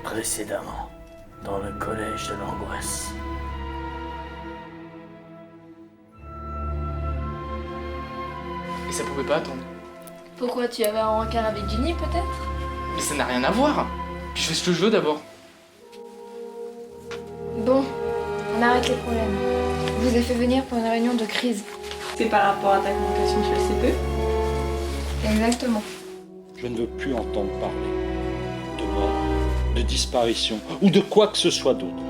Précédemment, dans le collège de l'angoisse. Et ça pouvait pas attendre. Pourquoi, tu avais un rencard avec Ginny peut-être? Mais ça n'a rien à voir. Puis je fais ce jeu d'abord. Bon, on arrête les problèmes. Je vous ai fait venir pour une réunion de crise. C'est par rapport à ta convocation chez le CPE? Exactement. Je ne veux plus entendre parler de mort, de disparition ou de quoi que ce soit d'autre.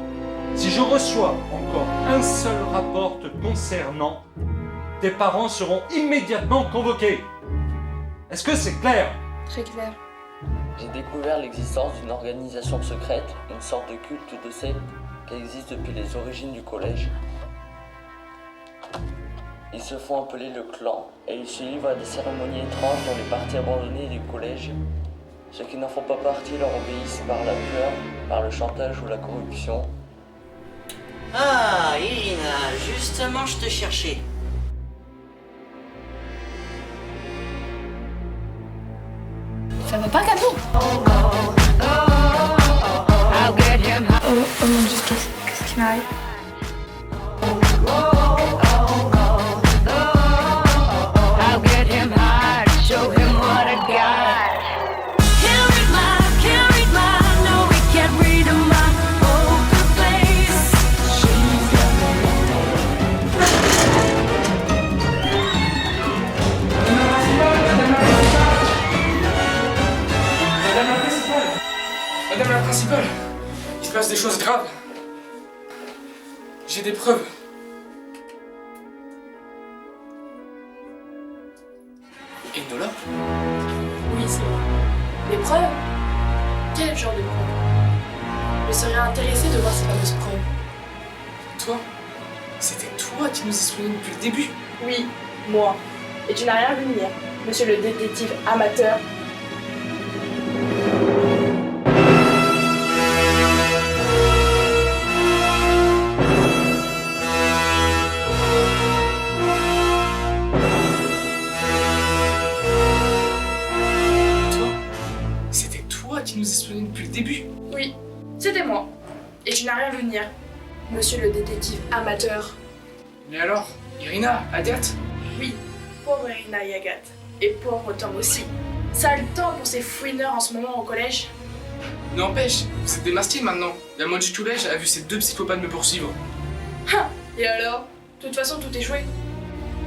Si je reçois encore un seul rapport te concernant, tes parents seront immédiatement convoqués. Est-ce que c'est clair? Très clair. J'ai découvert l'existence d'une organisation secrète, une sorte de culte ou de secte qui existe depuis les origines du collège. Ils se font appeler le clan et ils se livrent à des cérémonies étranges dans les parties abandonnées du collège. Ceux qui n'en font pas partie leur obéissent par la peur, par le chantage ou la corruption. Ah, Irina, justement je te cherchais. Ça va pas, Camille? Oh mon Dieu, qu'est-ce qui m'arrive? chose grave. J'ai des preuves. Et Nola? Oui, c'est vrai. Des preuves? Quel genre de preuves? Je serais intéressée de voir ces fameuses preuves. Toi? C'était toi qui nous espionnais depuis le début. Oui, moi. Et tu n'as rien vu hier, monsieur le détective amateur. Toi? C'était toi qui nous espionnais depuis le début. Oui, c'était moi. Et tu n'as rien vu venir, monsieur le détective amateur. Mais alors, Irina, Agathe? Oui, pauvre Irina et Agathe. Et pauvre Tom aussi. Ça a le temps pour ces fouineurs en ce moment au collège. N'empêche, vous êtes des masqués maintenant. La moitié du collège a vu ces deux psychopathes me poursuivre. Et alors? De toute façon, tout est joué.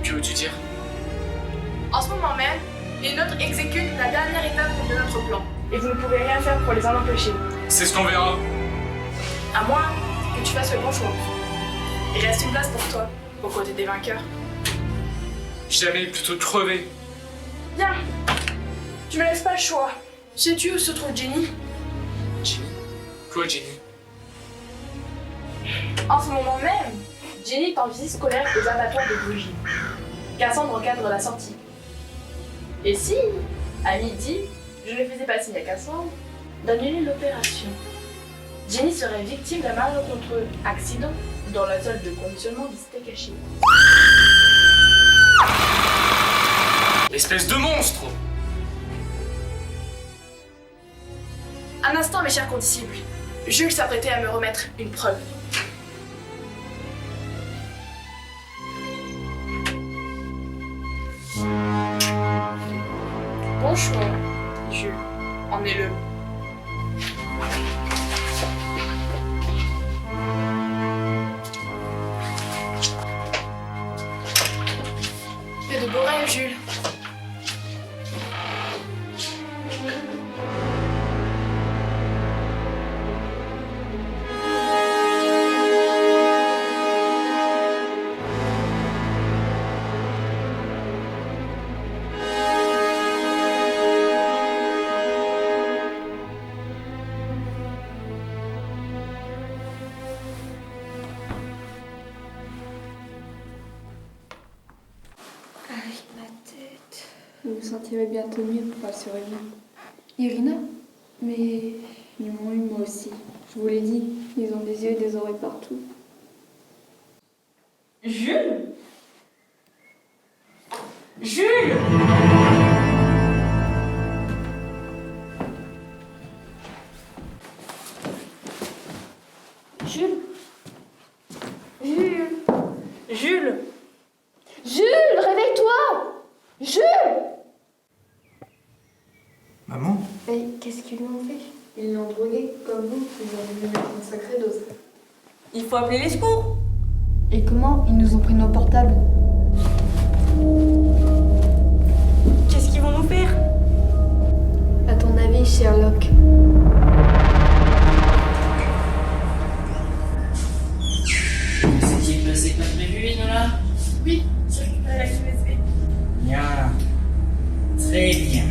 Que veux-tu dire? En ce moment même, les nôtres exécutent la dernière étape de notre plan. Et vous ne pouvez rien faire pour les en empêcher. C'est ce qu'on verra. À moins que tu fasses le bon choix. Il reste une place pour toi, aux côtés des vainqueurs. Jamais, plutôt crever. Bien. Tu me laisses pas le choix. Sais-tu où se trouve Jenny? Jenny? Quoi, Jenny? En ce moment même, Jenny est en visite scolaire aux abattoirs de Bougie. Cassandre encadre la sortie. Et si, à midi, je ne faisais pas signe à Cassandre d'annuler l'opération, Jenny serait victime d'un malencontreux accident dans la salle de conditionnement du steak caché. Espèce de monstre! Un instant, mes chers condisciples. Jules s'apprêtait à me remettre une preuve. Bon choix, Jules. En est-le. Fais de beaux rêves, Jules. Vous vous sentirez bientôt mieux pour assurer vous. Irina? Mais ils m'ont eu moi aussi. Je vous l'ai dit, ils ont des yeux et des oreilles partout. Jules? Jules? Jules? Jules? Jules? Jules, réveille-toi! Jules! Maman? Mais qu'est-ce qu'ils lui ont fait? Ils l'ont drogué, comme vous, ils ont voulu mettre une sacrée dose. Il faut appeler les secours. Et comment ils nous ont pris nos portables? Qu'est-ce qu'ils vont nous faire? À ton avis, Sherlock? C'est-il passé comme prévu, Nola? Oui, j'ai récupéré la clé USB. Bien. Très bien.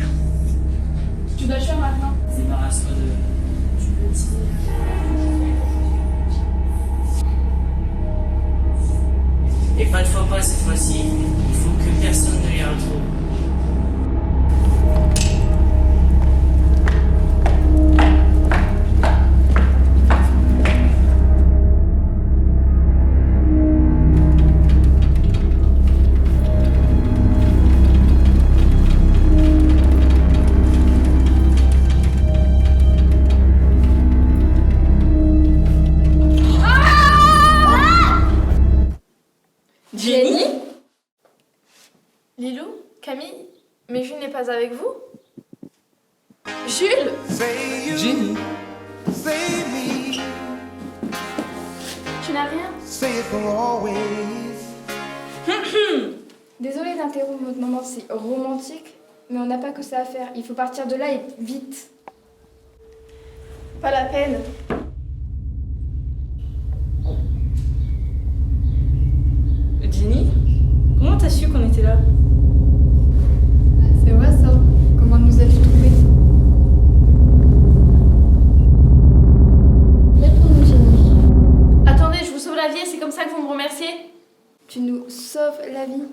Tu dois le faire maintenant. Débarrasse-toi de... Tu peux utiliser. Et pas de faux pas cette fois-ci. Il faut que personne ne les retrouve. Jenny? Lilou? Camille? Mais Jules n'est pas avec vous? Jules? Jenny? Tu n'as rien? Désolée d'interrompre votre moment si romantique, mais on n'a pas que ça à faire. Il faut partir de là et vite. Pas la peine. là. C'est vrai ça. Comment nous as-tu trouvés? Réponds-nous, Jenny. Attendez, je vous sauve la vie et c'est comme ça que vous me remerciez? Tu nous sauves la vie.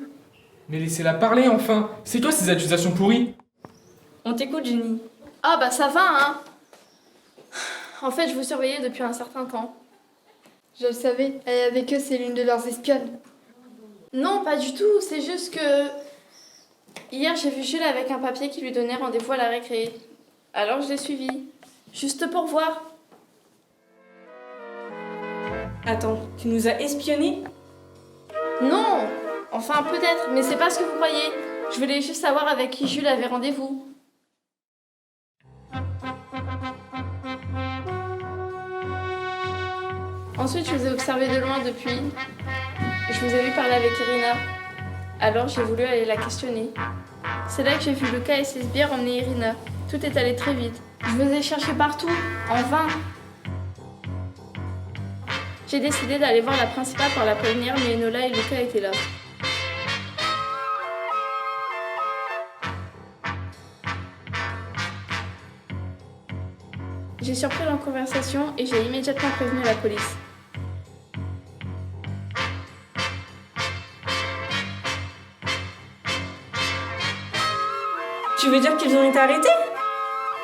Mais laissez-la parler enfin. C'est quoi ces accusations pourries? On t'écoute, Jenny. Ah bah ça va, hein. En fait, je vous surveillais depuis un certain temps. Je le savais, elle est avec eux, c'est l'une de leurs espionnes. Non, pas du tout, c'est juste que... Hier, j'ai vu Jules avec un papier qui lui donnait rendez-vous à la récré. Alors je l'ai suivi. Juste pour voir. Attends, tu nous as espionnés? Non! Enfin, peut-être, mais c'est pas ce que vous croyez. Je voulais juste savoir avec qui Jules avait rendez-vous. Ensuite, je vous ai observé de loin depuis. Je vous ai vu parler avec Irina. Alors, j'ai voulu aller la questionner. C'est là que j'ai vu Lucas et ses sbires emmener Irina. Tout est allé très vite. Je vous ai cherché partout, en vain. J'ai décidé d'aller voir la principale pour la prévenir, mais Enola et Lucas étaient là. J'ai surpris leur conversation et j'ai immédiatement prévenu la police. Tu veux dire qu'ils ont été arrêtés?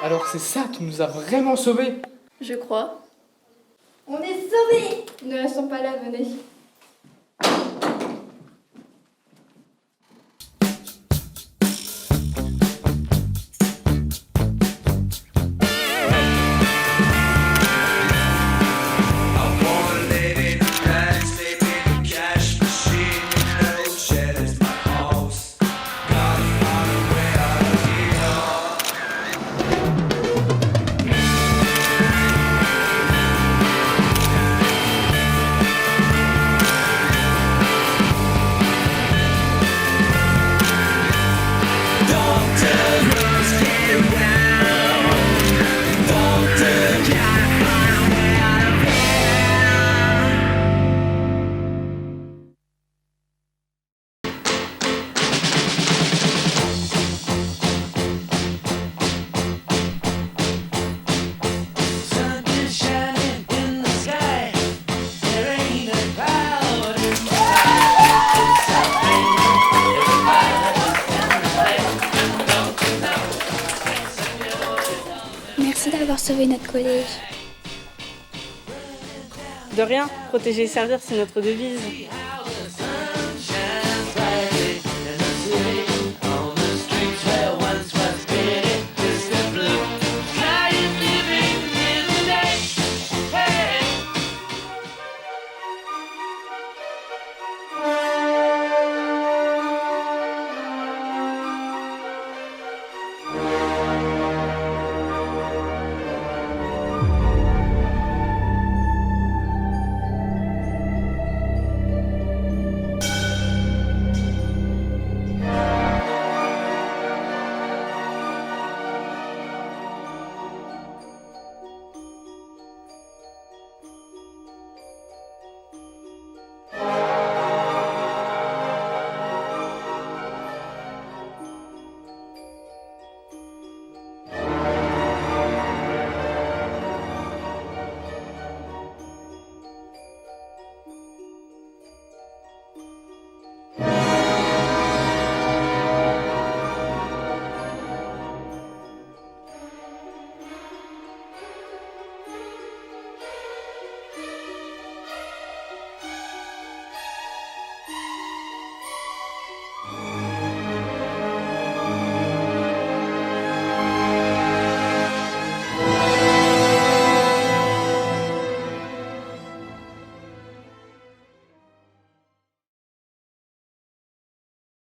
Alors c'est ça qui nous a vraiment sauvés. Je crois. On est sauvés! Ne restons pas là, venez. Merci d'avoir sauvé notre collège. De rien, protéger et servir, c'est notre devise.